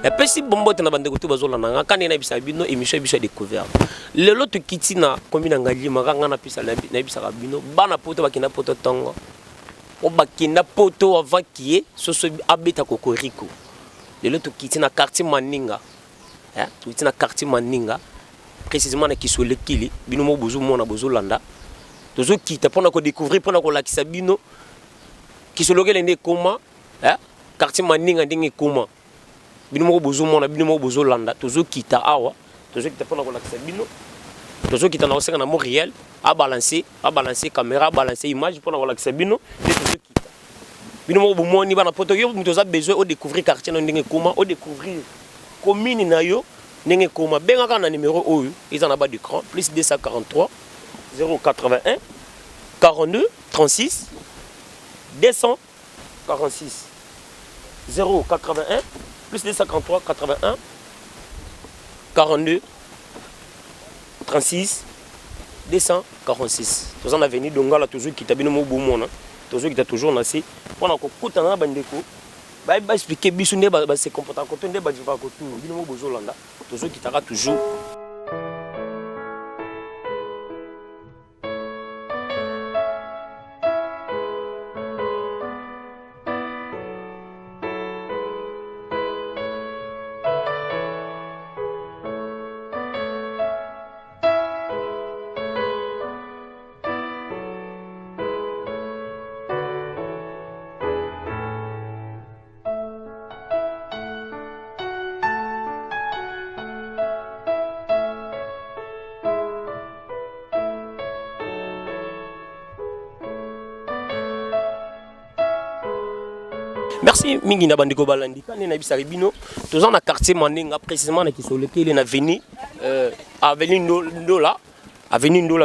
Et puis si bombo te na bande ko to bazola na quand na bisa bino émission biso découvert le lot kiti na commune ngali makanga na pisa na bisa bino bana poto bakina poto tongo o bakina poto avant qui soso abeta kokoriko le lot kiti na quartier Maninga tu kiti na quartier Maninga précisément na Kisole Kili bino mo bozu mona bozolanda tozo kita pona ko découvrir pona ko lakisa bino Kisole Kili comment quartier Maninga ndenge comment bino mo bozo mona bino mo bozolanda tozo kita awa tozo kita pona ko lakisa bino tozo kita na osenga na Montréal a balancer caméra balancer image pona ko lakisa bino et tozo kita bino mo bomoni bana poto yo mutoza besoin au découvrir quartier na ndenge comment au découvrir commune na yo ndenge comment benga kana numéro oyo ils en a bas d'écran plus 243 081 42 36 246 081 plus 243 81 42 36 246. Tous en avenir Dongala toujours qui t'a bien au bon moment, toujours qui t'a toujours nassé. Pendant qu'on coûte un bandeko, bah expliquer bisouné bah se comporter quand on est bah va côté nous, bien au bozolanda, toujours qui t'aura toujours. Merci mingi na bandiko balandi quand na bisa bino tous en quartier Maninga précisément na Kisole Kili na veni avenue Ndola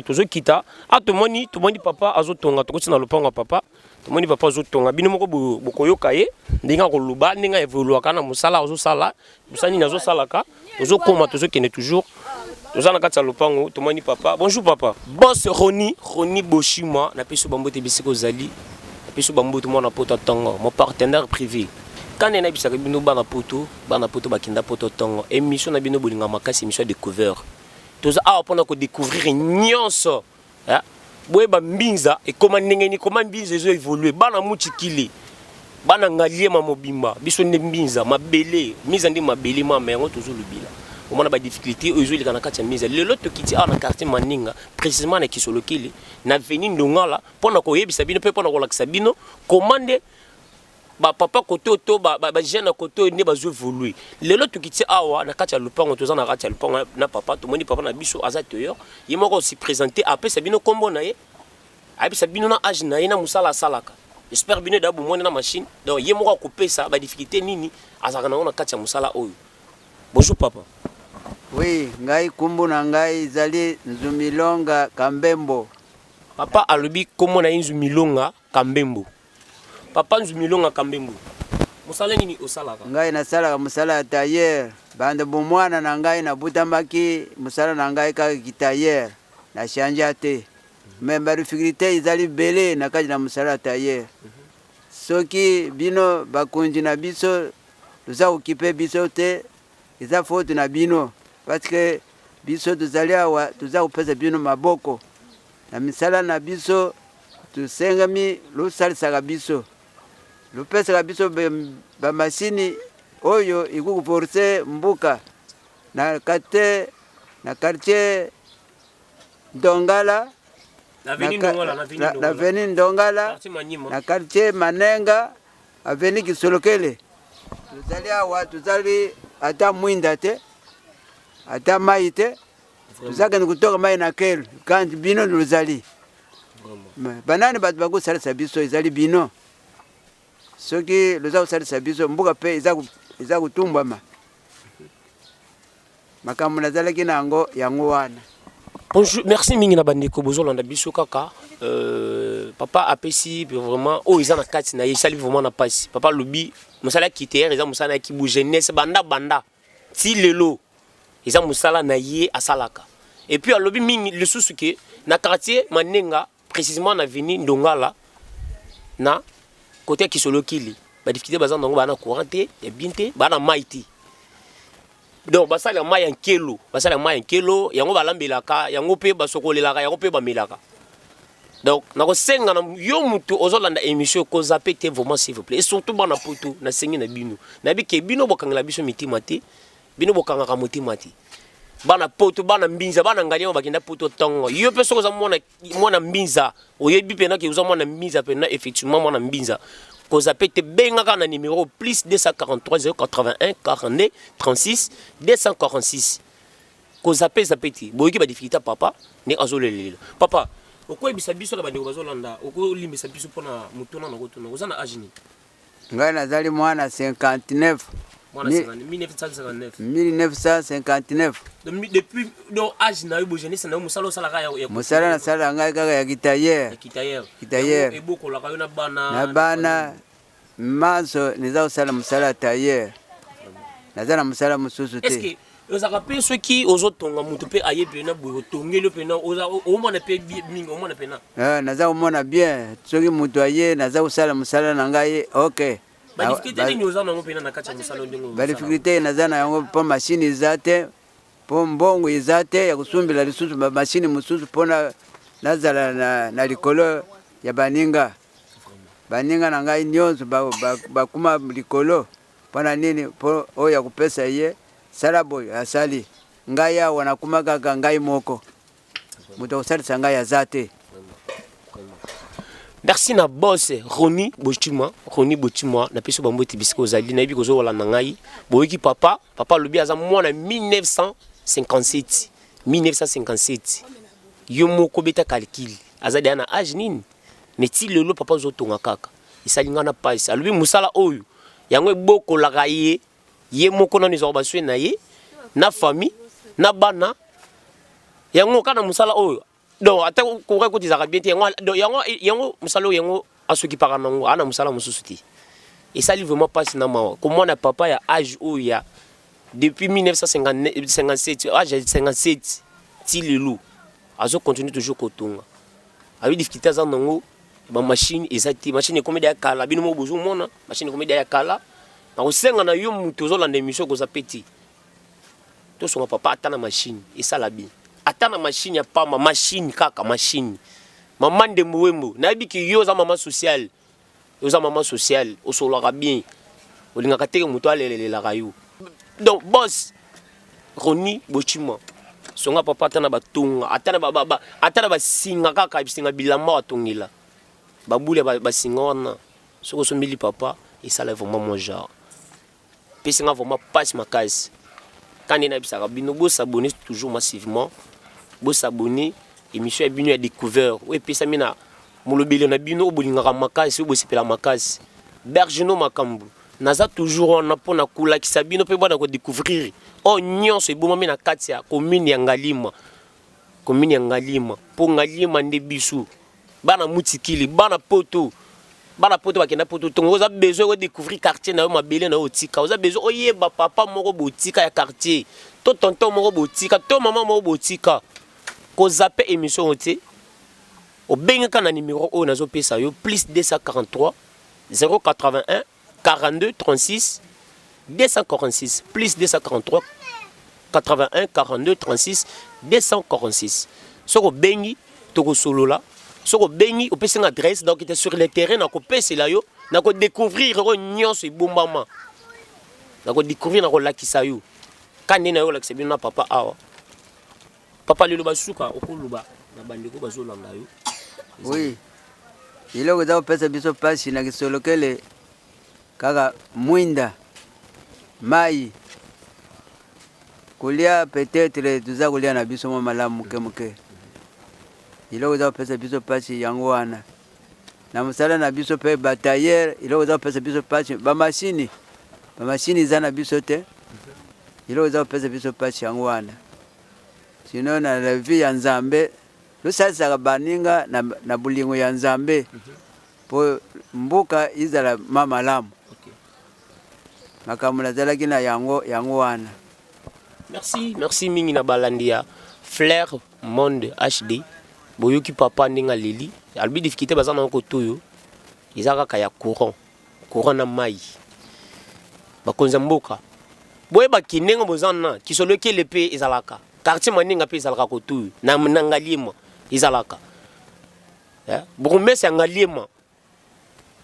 toujours kita atomoni papa azotonga tokoti na lopango papa tomoni papa azotonga bino moko bokoyoka ye ndinga ko luba ndinga evoluer kana musala azosala musani nazo salaka ozokoma tozokene toujours tous en kati lopango tomoni papa bonjour papa boss Roni Boshima na peso bambote bisiko zali peso bambote mona poto tongo mon partenaire privé quand na bisaka bino bana poto bakinda poto tongo émission na bino bolinga makasi émission découvert tous a pona ko découvrir nyonso boye ba mbinza et comment ndengeni comment mbinza zo évoluer bana muchikili bana ngalie ma mobimba biso ne mbinza mabele miza ndi mabele ma mengo toujours lubila au moins ba difficulté ozo li kana kati miza le lot kiti a na quartier Maninga précisément na Kisole Kili na veni Ndongala pona ko yebisa bino pe pona ko lakisa bino commande ba papa koto to ba jeune koto ne ba zo évoluer le lot kiti awa na kati lupango toza na kati lupango na papa to moni papa na biso azateur yemo ko si présenter après sabino kombo na ye abi sabino na âge na ye na musala salaka j'espère bino d'abord mona na machine donc yemo ko couper ça ba difficulté nini azaka na kati musala oyo. Bonjour papa. Oui, ngai kumbu na ngai zali Nzumilonga Kambembo. Papa alobi komo na Nzumilonga Kambembo. Papa Nzumilonga Kambembo. Musala nini osalaka? Ngai na salaka musala tailleur. Bande bomwana na ngai na butambaki musala na ngai ka kitailleur. Na chanja te. Memba difficulté izali belé na kaji na musala tailleur. Soki bino bakunji na biso tuza okipe biso te iza faute na bino parce que biso tuzali awa tuza kupesa bino maboko na misala na biso tusengami lusalisaka biso lupesaka biso ba masini oyo ikukuforce mbuka na quartier Ndongala na veni Ndongala na quartier Manenga aveni Kisole Kili tuzali awa tuzali ata mwinda te ata mai te tuzaka ni kutoka mai na kelo kandi bino luzali banani batu bakusalisa biso izali bino soki luza kusalisa biso mbuka pe iza kutumbama makambo nazalaki nango yango wana. Bonjour, merci mingi na bandeko bozolanda biso kaka papa apesi vraiment oh ils en a kati na yesali vraiment na passe papa lobi musala kiter ils musala ki bu jeunesse banda ti lelo ils musala na ye asalaka et puis lobi mingi le sous que na quartier Manenga précisément na veni Ndongala na côté Kisole Kili ba difficulté bazan ndongo bana couranté et binte bana maiti donc basala mai en kilo basala mai en kilo yango balambelaka yango pe basokolelaka yango pe bamelaka donc nakosenga na yo mutu ozolanda émission ko zappe te vraiment s'il vous plaît et surtout bana poto na sengi na bino na bi ke bino bokangela biso mitima te bino bokangaka motima te bana poto bana mbinza bana ngaliyo bakenda poto tongo yo pe soko za mwana mbinza oyebi pena ke uza mwana mbinza pena effectivement mwana mbinza ko zappe te benga kana numéro plus 243 081 42 36 246 ko zappe zapeti boyiki ba difficulté papa ne azolelela papa oko ebisa biso na bandeko bazolanda oko limbisa biso pona mutuna na kotuna ozana agini ngai nazali mwana 59 mwana 1959 1959 depuis donc âge na yo bo jeunesse na yo musalo sala ka ya musala na sala ngai kaka ya kitayer eboko la ka yo na bana manso niza usala musala tayer nazana musala mususu te est-ce que ozaka pe soki ozotonga mutu pe ayebi na boyo tongelo pe na oza omona pe mingi omona pe na naza omona bien soki mutu aye naza usala musala na ngai okay ba difficulté ni oza na ngo pe na kati ya musala ndingo ba difficulté naza na yango po machine izate po mbongo izate ya kusumbila lisusu ba machine mususu pona nazala na likolo ya baninga na ngai nyonso bakuma likolo pona nini po oya kupesa ye salabo asali ngai ya wanakuma kaka ngai moko muto osalisa ngai azate. Merci na boss Roni Bochima na peso bamboti bisiko zali na biko zo wala na ngai boyiki papa lobi aza mwana 1957 yo moko beta calcul aza dia na âge nini meti lelo papa zo tonga kaka isalinga na passe alobi musala oyo yango eboko la ye moko na nizo baswe na ye na famille na bana yango kana musala oyo donc ata ko ko tizaka bien te yango musala yango asoki para nango ana musala mususu ti et ça vraiment passe na mawa comment na papa ya âge oyo ya depuis 1957 âge 57 ti lelo azo continue toujours kotonga avec difficulté za nango ba machine ezati machine comme ya kala bino mo bozo mona machine comme ya kala na osenga na yo mutu zo landa émission ko za petit to so papa atana machine et ça la bien atana machine ya pamba machine kaka machine maman de mwembo na biki yo za maman sociale o so la bien o linga kateke mutu alelele la kayo donc boss Roni Bochima songa papa atana batunga atana ba singa kaka bisinga bilamba atongela babule ba singona soko so mili papa et ça là vraiment mon genre pesinga vraiment passe ma case quand il na bisaka bino bo s'abonner toujours massivement bo s'abonner émission ya bino ya découvert oui pesa mina molobelo na bino bolinga makasi bo sepela makasi bergeno makambu naza toujours on a pona kula kisabino pe bana ko découvrir o nyonso eboma mina kati ya commune ya Ngalima po Ngalima nde bisu bana mutikili bana poto bakenda poto tongo oza besoin de découvrir quartier na yo mabele na otika oza besoin oyeba papa moko botika ya quartier to tonton moko botika to maman moko botika ko zappe émission ote obengaka na numéro o nazo pesa yo plus 243 081 42 36 246 plus 243 81 42 36 246 soko bengi toko solola soko bengi opesi une adresse donc était sur le terrain na ko pesa la yo na ko découvrir ro nyonso ibombama na ko découvrir na ko lakisa yo kandi na yo lakisa bino na papa awa papa lelo basuka okuluba na bandeko bazolanda yo oui iloko za pesa biso pasi na kisolokele kaka mwinda mai kulia peut-être tuza kulia na biso mo malamu muke iloko za pesa biso pasi yango wana na musala na biso pe batailleur iloko za pesa biso pasi ba machine za na biso te iloko za pesa biso pasi yango wana sino na la vie ya Nzambe lusasa baninga na bulingo ya Nzambe po mbuka izala mama lamu makamula zala kina yango wana. Merci mingi na balandia Flair Monde HD boyoki papa ndinga leli albi difficulté bazana ko toyo izaka kaya courant na mai bakonza mboka boyeba kinengo bozana kisoleki lepe ezalaka quartier maninga pe ezalaka kotu na ngaliema ezalaka bourgmestre ngaliema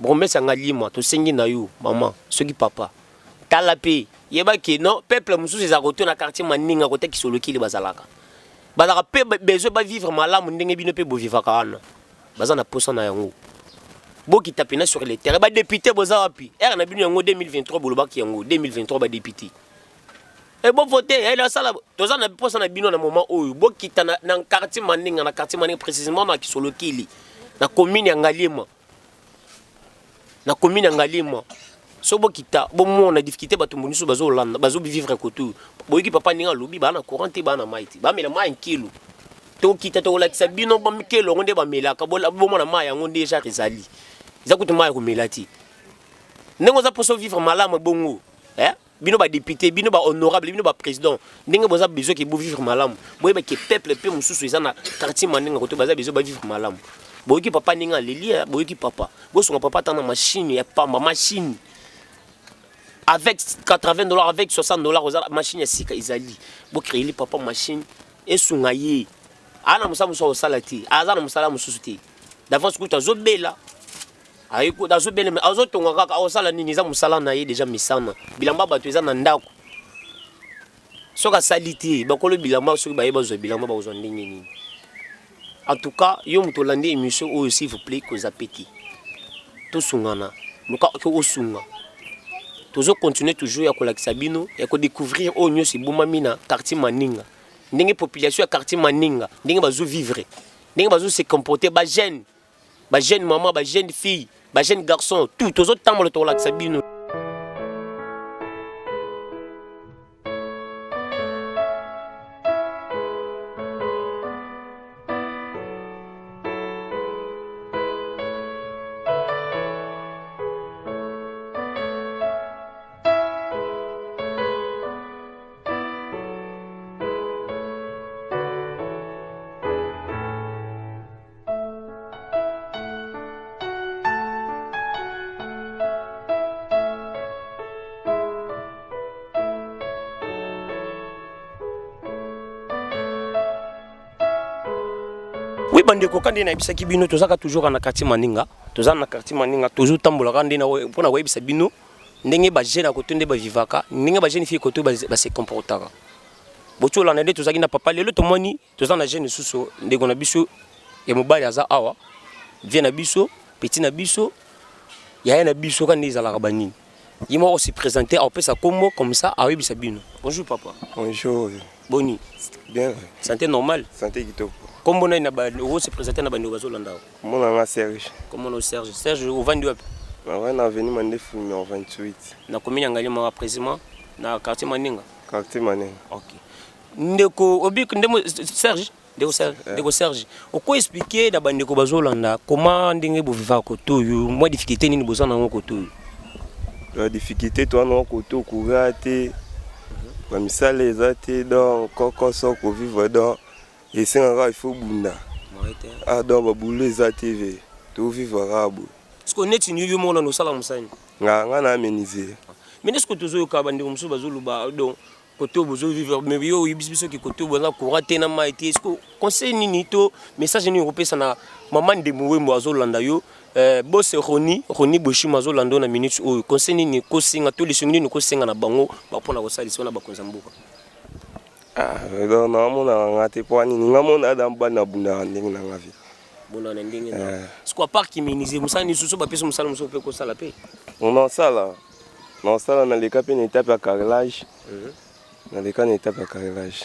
bourgmestre ngaliema to sengi na yo maman soki papa tala pe yeba ki non peuple mususu ezalaka kotu na quartier maninga kote kisoleki le bazalaka bazaka pe besoin ba vivre malamu ndenge bino pe bo vivaka wana bazana posa na yango boki tapena sur les terrains ba député boza wapi na bino yango 2023 bolobaki yango 2023 ba député et bon voter la sala toza na posa na bino na moment oyo boki na quartier maninga précisément na kisolokili na commune ya Ngaliema so bokita bomo na difficulté bato moniso bazo landa bazo vivre kotu boyiki papa ninga lobi bana courante bana maiti ba mela ma 1 kilo to kita to la kisabino ba mikelo ngonde ba melaka bomo na maya ngonde déjà rezali za kutumaya ko melati nengo za poso vivre malamu bongo bino ba député bino ba honorable bino ba président ndenge boza besoin ke bo vivre malamu boyeba ke peuple pe mususu eza na quartier maninga koto baza besoin ba vivre malamu boyiki papa ninga lelia boyiki papa bosonga papa tana machine ya pamba machine avec $80 avec $60 machine ya sika izali bo créer papa machine et sungaye ana musa muso salati azana musala mususu te d'avance kuta zobela ayiko dazobela mais azotonga kaka osala nini za musala na ye déjà misana bilamba bato eza na ndako soka saliti bakolo bilamba soki bayeba zo bilamba bazo ndenge nini en tout cas yo muto landi émission oyo s'il vous plaît ko zapeti to sungana luka ko osunga tozo continuer toujours ya kolakisa bino ya ko découvrir o nyo si bumamina quartier maninga ndenge population ya quartier maninga ndenge bazo vivre ndenge bazo se comporter ba jeune maman ba jeune fille ba jeune garçon tout tozo tamolo to kolakisa bino. Oui, bandeko kandi na bisaki bino tozaka toujours na quartier maninga tozana na quartier maninga toujours tambola kandi na pona webisa bino ndenge ba jeune ko tonde ba vivaka ndenge ba jeune fille ko to ba se comportaka boto la ndé tozaki na papa lelo tomoni tozana jeune suso ndeko na biso ya mobali aza awa vient na biso petit na biso ya na biso kandi ezalaka banini yimo aussi présenter au pesa comme ça a webisa bino. Bonjour papa. Bonjour. Boni. Bien. Santé normale. Santé kitoko. Comment on a se présenter na bando bazolanda? Comment on a Serge? Comment on Serge? Serge au 22. On a venu Mandef numéro 28. Na commune Ngaliema précisément na quartier Maninga. Quartier Maninga. OK. Ndeko obik ndemo Serge, ndeko Serge. Oko expliquer na bando bazolanda comment ndenge bo vivre koto yo, moi difficulté nini bozana ngo koto. La difficulté toi non koto kourate. Ba misale ezate donc kokoso ko vivre dans et c'est un il faut bunda. Ah donc ba boulot ezate to vivre rabo. Est-ce qu'on est une yo mona no sala musani? Nga na ameniser. Mais est-ce que tozo yo ka bande musu bazoluba donc koto bozo vivre mais yo biso ki koto boza kourate na maiti est-ce que conseil nini to message ni européen na maman de Mouwembo azolanda yo boss Roni Boshi mazolanda na minute o conseil nini ko singa to lisungini ni ko singa na bango ba pona ko salisa na bakonza mbuka. Ah donc na mona ngate poani nga mona damba na bunda ndenge na ngavi. Bona na ndenge na. Est-ce qu'on part qui minimiser musani susu ba pesa musala muso pe ko sala pe. On en sala. Non sala na le cap une étape à carrelage. Na le cas une étape à carrelage.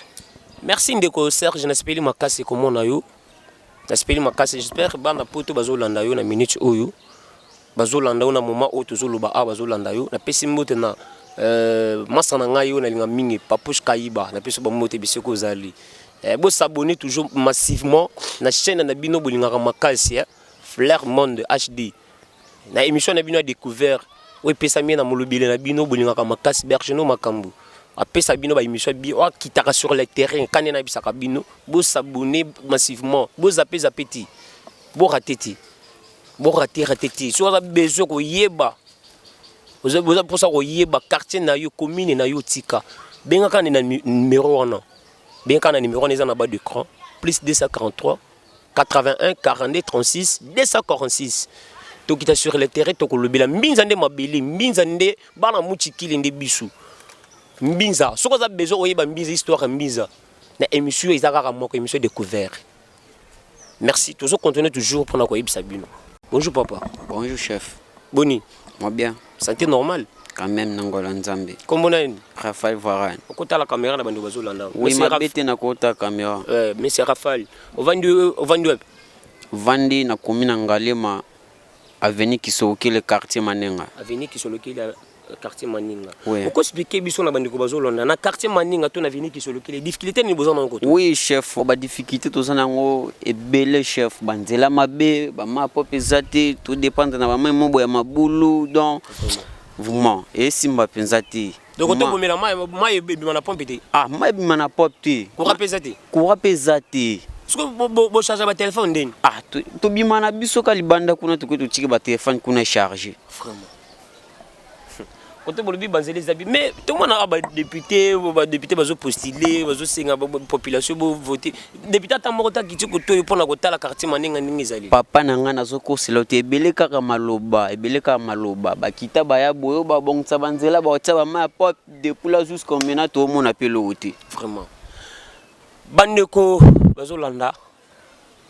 Merci ndeko Serge na speli makasi comme on a yo. Na speli makasi j'espère bana poto bazolanda yo na minute oyo. Bazolanda yo na moment o tozoloba a bazolanda yo na pesi mbote na masana ngai yo na linga mingi papush kaiba na peso ba mote biseko zali. Bo s'abonner toujours massivement na chaîne na bino bolingaka makasi Flair Monde HD. Na émission na bino a découvert oui pesa mie na molobile na bino bolingaka makasi bergeno makambu. Apesa bino ba émission bi o kitaka sur le terrain quand na bisaka bino bo s'abonner massivement bo zapeza petit bo rateti. Bo rateti so za besoin ko yeba Vous avez pour ça que quartier na yo commune na yo tika. Bien quand on a numéro wana. Bien quand on a numéro on est en bas d'écran plus 243 81 42 36 246. To kita sur le terrain to ko lobela mbinza nde mabeli mbinza nde bana muchikili nde bisu. Mbinza soko za besoin oyeba mbinza histoire mbinza. Na émission ezaka moko émission découvert. Merci. Toujours continuer toujours pour la Sabino. Bonjour papa. Bonjour chef. Boni. Moi bien. Santé normale. Quand même Nangola Nzambe. Comment on est? Raphaël Varane. On compte la caméra dans le bateau là. Oui, ma bête na kota caméra. Mais c'est Raphaël. Au 22. Vandi na commune Ngalema avenue Kisoki le quartier Manenga. Avenue Kisoki le quartier Maninga. Oui. Pourquoi expliquer biso na bandeko bazolanda na quartier Maninga to na avenue Kisoki les difficultés ni besoin nango. Oui chef, ba difficulté to zanango e belé chef banzela mabe ba ma pop ezate tout dépend na ba mai mobo ya mabulu donc vraiment et simba penzati. Donc on te bomela mai bima na pompe te. Ah mai bima na pop te. Courant pesate. Courant pesate. Est-ce que bo charger ba téléphone ndeni? Ah to bima na biso ka libanda kuna to ko to tiki ba téléphone kuna charger. Vraiment. Quand on dit banzeli zabi mais tout le monde a député bazo postuler bazo senga population bo voter député tamorota kiti ko to pona ko tala quartier Maninga ningi zali papa nanga nazoko selote ebele kaka maloba bakita baya boyo ba bongsa banzela ba otsa ba ma pop depuis là jusqu'au maintenant tout le monde appelle oti vraiment bandeko bazo landa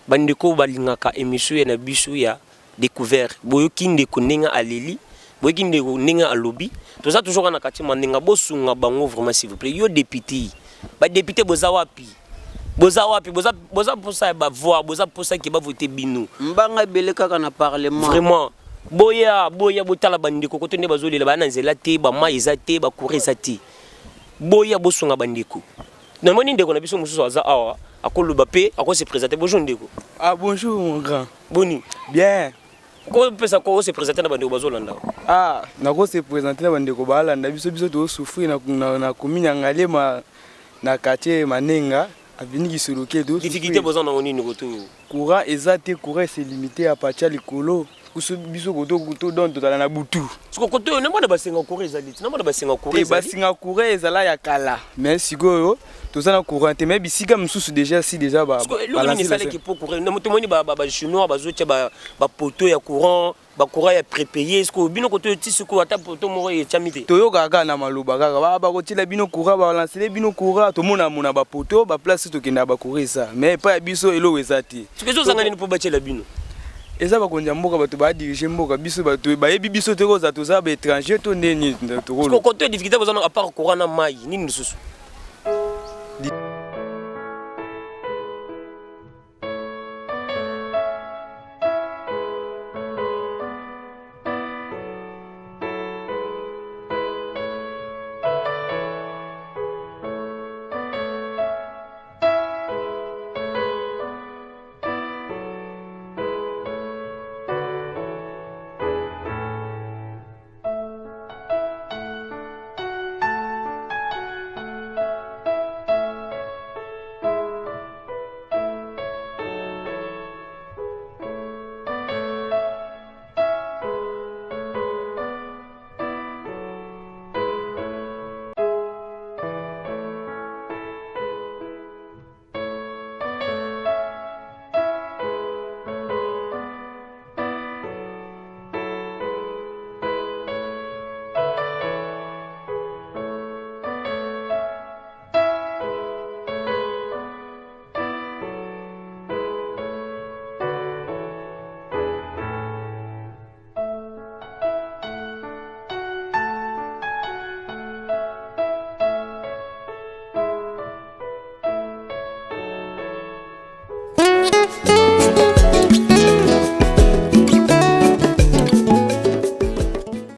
bandeko balingaka émission na bisu ya découvert boyo kinde ko ninga aleli boyo kinde ko ninga alobi. Tout ça toujours en quartier Maninga bosunga bango vraiment s'il vous plaît yo député ba député bozawapi boza pour ça ba voix boza pour ça qui va voter bino mbanga belé kaka na parlement vraiment boya botala bandiko ko tonde bazolela ba nanzela te ba maiza te ba coureza te boya bosunga bandiko na moni ndeko na biso mususu aza awa akoloba pe ako se présenter bonjour ndeko. Ah bonjour mon grand. Boni Bien. Ko pesa ko se présenter na bandeko bazolanda. Ah nako se présenter na bandeko balanda biso to souffrir na commune Ngalema na quartier Manenga avenue Kisoloki to difficulté besoin na nini ko to courant ezate courant c'est limité à partir likolo kuso biso ko don totala na butu siko ko to na mona basenga courant ezali na mona basenga courant ezali basenga courant ezala ya kala mais sikoyo tozana courant te mais bisika msusu déjà si déjà ba balancer ça qui pour courant na motomoni ba chinois bazotia ba poto ya courant ba courant ya prépayé siko bino ko to tisi ko ata poto moko e chamite toyoka kaka na maloba kaka ba ko tila bino courant ba lancer bino courant to mona ba poto ba place to kenda ba courant ça mais pas biso elo ezati siko zo zanga ni po bachela bino eza bakonja mboka bato ba diriger mboka biso bato ba yebi biso te ko za to za ba étranger to ndeni to ko ko to difficulté besoin à part courant na mai nini susu